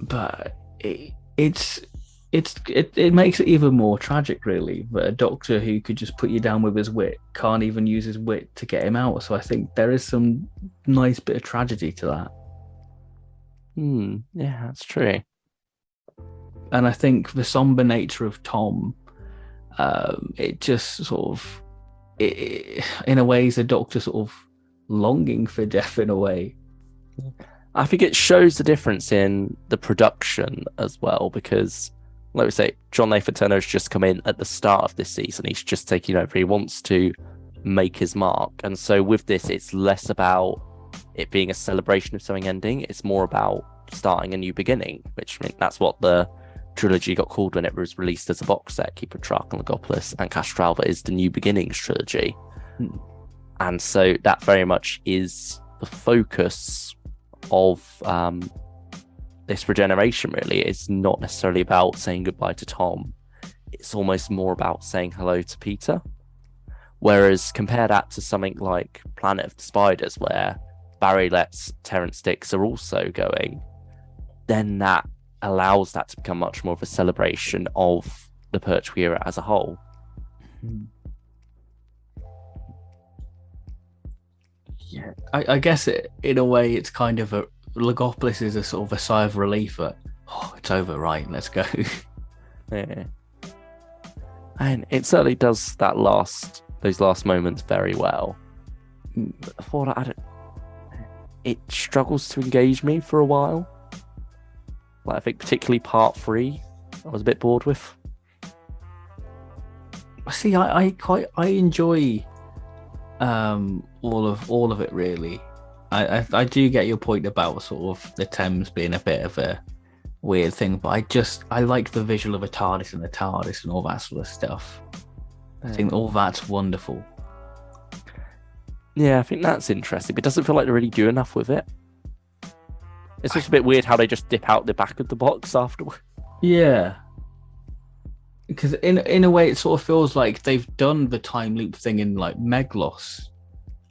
But it makes it even more tragic, really, that a Doctor who could just put you down with his wit can't even use his wit to get him out. So I think there is some nice bit of tragedy to that. Yeah, that's true. And I think the somber nature of Tom It just sort of, in a way, is the Doctor sort of longing for death in a way. I think it shows the difference in the production as well, because, like we say, John Nathan Turner's just come in at the start of this season. He's just taking over. He wants to make his mark. And so with this, it's less about it being a celebration of something ending. It's more about starting a new beginning, which, I mean, that's what the trilogy got called when it was released as a box set. Keeper of Track and Logopolis and Castralva is the New Beginnings trilogy. And so that very much is the focus of this regeneration. Really, it's not necessarily about saying goodbye to Tom. It's almost more about saying hello to Peter. Whereas compare that to something like Planet of the Spiders, where Barry Letts, Terrence Dicks are also going, then that allows that to become much more of a celebration of the Pertwee era as a whole. Yeah, I guess in a way it's kind of a Logopolis is a sort of a sigh of relief that it's over, right? Let's go. Yeah, and it certainly does those last moments very well. Before that, it struggles to engage me for a while. Like, I think particularly part 3, I was a bit bored with. See, I enjoy all of it really. I do get your point about sort of the Thames being a bit of a weird thing, but I like the visual of a TARDIS and the TARDIS and all that sort of stuff. I think all that's wonderful. Yeah, I think that's interesting, but it doesn't feel like they really do enough with it. It's just a bit weird how they just dip out the back of the box afterward. Yeah. Because in a way it sort of feels like they've done the time loop thing in like Meglos.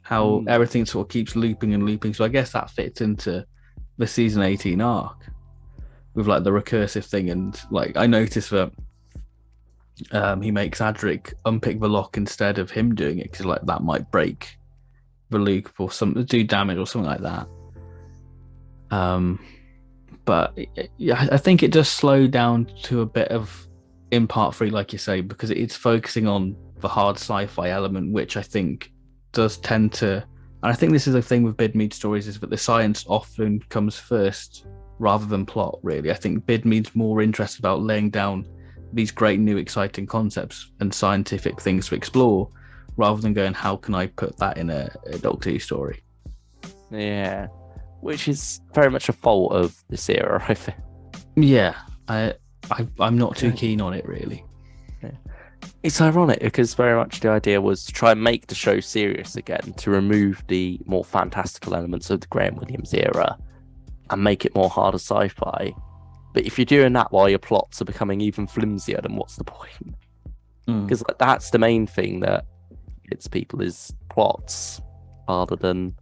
How everything sort of keeps looping and looping. So I guess that fits into the season 18 arc with like the recursive thing. And like I noticed that he makes Adric unpick the lock instead of him doing it, because like that might break the loop or something, do damage or something like that. But yeah, I think it does slow down to a bit of in part 3, like you say, because it's focusing on the hard sci-fi element, which I think does tend to, and I think this is a thing with Bidmead stories, is that the science often comes first rather than plot, really. I think Bidmead's more interested about laying down these great new exciting concepts and scientific things to explore, rather than going, how can I put that in a Doctor Who story? Yeah, which is very much a fault of this era, I think. Yeah, I'm not too keen on it, really. Yeah. It's ironic because very much the idea was to try and make the show serious again, to remove the more fantastical elements of the Graham Williams era and make it more harder sci-fi. But if you're doing that while your plots are becoming even flimsier, then what's the point? Because like, that's the main thing that gets people, is plots rather than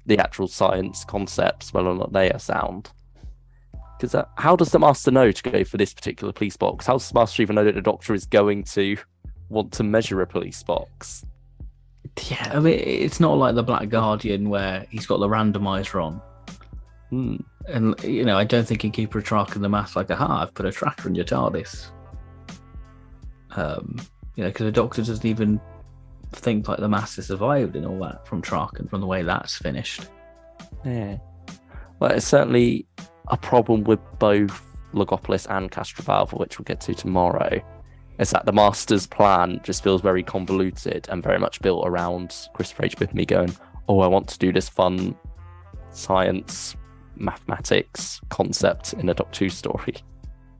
the actual science concepts, whether or not they are sound. Because how does the Master know to go for this particular police box? How does the Master even know that the Doctor is going to want to measure a police box? Yeah, I mean, it's not like the Black Guardian where he's got the randomizer on. And, you know, I don't think in Keeper of Track and the Math's like, aha, I've put a tracker in your TARDIS. You know, because the Doctor doesn't even think like the Master survived and all that from Track and from the way that's finished. Yeah. Well, it's certainly a problem with both Logopolis and Castrovalva, which we'll get to tomorrow, is that the Master's plan just feels very convoluted and very much built around Christopher H. Bithamy going, I want to do this fun science, mathematics concept in a Doctor Who story.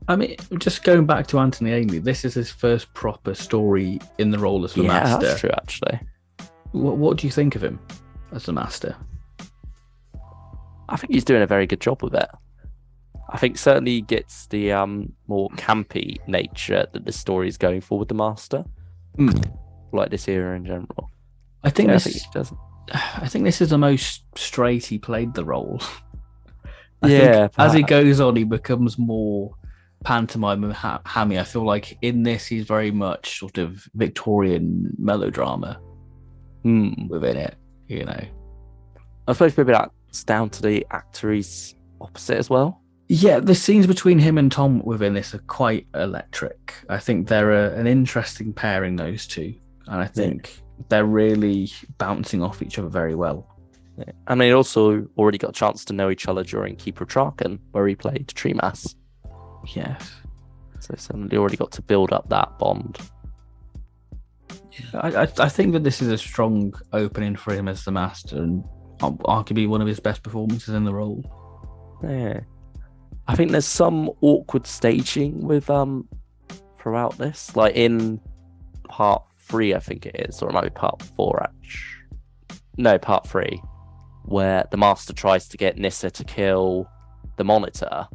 I mean, just going back to Anthony Ainley, this is his first proper story in the role as the Master. Yeah, that's true, actually. What do you think of him as the Master? I think he's doing a very good job with it. I think certainly he gets the more campy nature that the story is going for with the Master, like this era in general. I think he does. I think this is the most straight he played the role. I think as he goes on, he becomes more pantomime and hammy. I feel like in this, he's very much sort of Victorian melodrama within it, you know. I suppose maybe that's down to the actor he's opposite as well. Yeah, the scenes between him and Tom within this are quite electric. I think they're an interesting pairing, those two. And I Yeah. think they're really bouncing off each other very well. Yeah. And they also already got a chance to know each other during Keeper of Traken, where he played Treemas. Yes. So suddenly already got to build up that bond. I think that this is a strong opening for him as the Master, and arguably one of his best performances in the role. Yeah. I think there's some awkward staging with throughout this. Like in part 3, I think it is, or it might be part 4 actually. No, part 3, where the Master tries to get Nissa to kill the Monitor.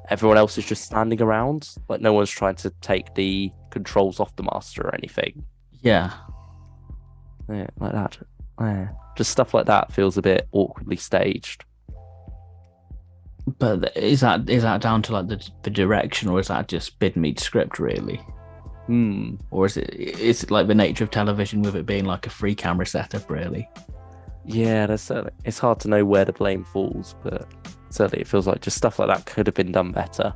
Everyone else is just standing around, like no one's trying to take the controls off the Master or anything. Yeah. Yeah, like that. Yeah. Just stuff like that feels a bit awkwardly staged. But is that down to like the direction, or is that just bid meet script really? Or is it like the nature of television with it being like a free camera setup really? Yeah, it's hard to know where the blame falls, but certainly it feels like just stuff like that could have been done better.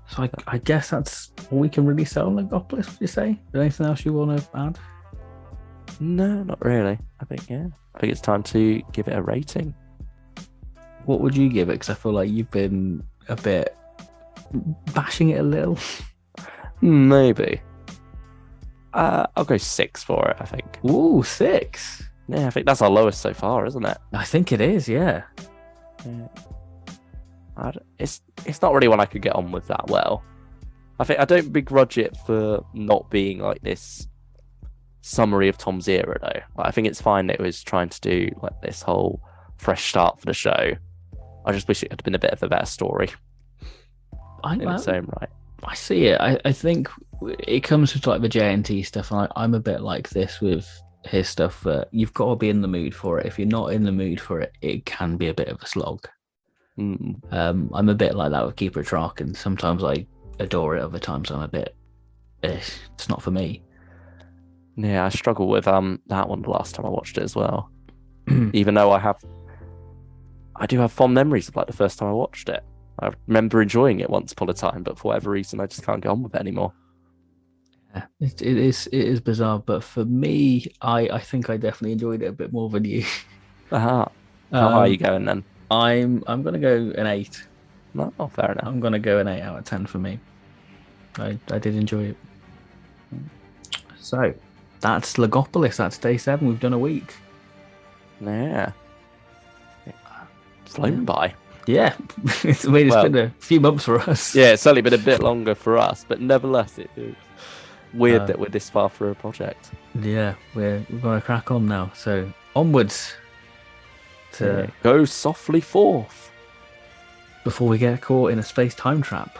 So I guess that's all we can really say on Logopolis, would you say? Is there anything else you want to add? No, not really. I think it's time to give it a rating. What would you give it? Because I feel like you've been a bit bashing it a little. Maybe. I'll go 6 for it, I think. Ooh, 6. Yeah, I think that's our lowest so far, isn't it? I think it is, yeah. It's not really one I could get on with that well. I think I don't begrudge it for not being like this summary of Tom's era, though. Like, I think it's fine that it was trying to do like this whole fresh start for the show. I just wish it had been a bit of a better story in its own right. I see it. I think it comes to like the JNT stuff, and I'm a bit like this with his stuff. You've got to be in the mood for it. If you're not in the mood for it, it can be a bit of a slog. I'm a bit like that with Keeper of Traken. Sometimes I adore it. Other times I'm a bit, it's not for me. Yeah, I struggled with that one the last time I watched it as well. Even though I do have fond memories of like the first time I watched it. I remember enjoying it once upon a time, but for whatever reason, I just can't get on with it anymore. Yeah, it is bizarre, but for me, I think I definitely enjoyed it a bit more than you. How high are you going then? I'm gonna go an 8. No, fair enough. I'm gonna go an 8 out of 10 for me. I did enjoy it. So that's Logopolis. That's day 7. We've done a week. Yeah. Flown by. Yeah. It's been a few months for us. Yeah, it's only been a bit longer for us, but nevertheless, it's weird that we're this far through a project. Yeah, we're going to crack on now. So onwards to go softly forth before we get caught in a space-time trap.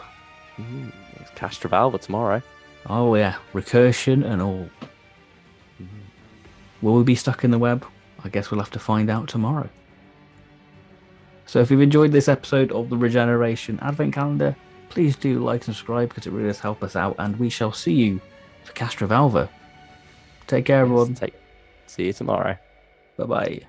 It's Castrovalva tomorrow. Oh yeah, recursion and all. Will we be stuck in the web? I guess we'll have to find out tomorrow. So if you've enjoyed this episode of the Regeneration Advent Calendar, please do like and subscribe because it really does help us out, and we shall see you for Castrovalva. Take care, everyone. See you tomorrow. Bye-bye.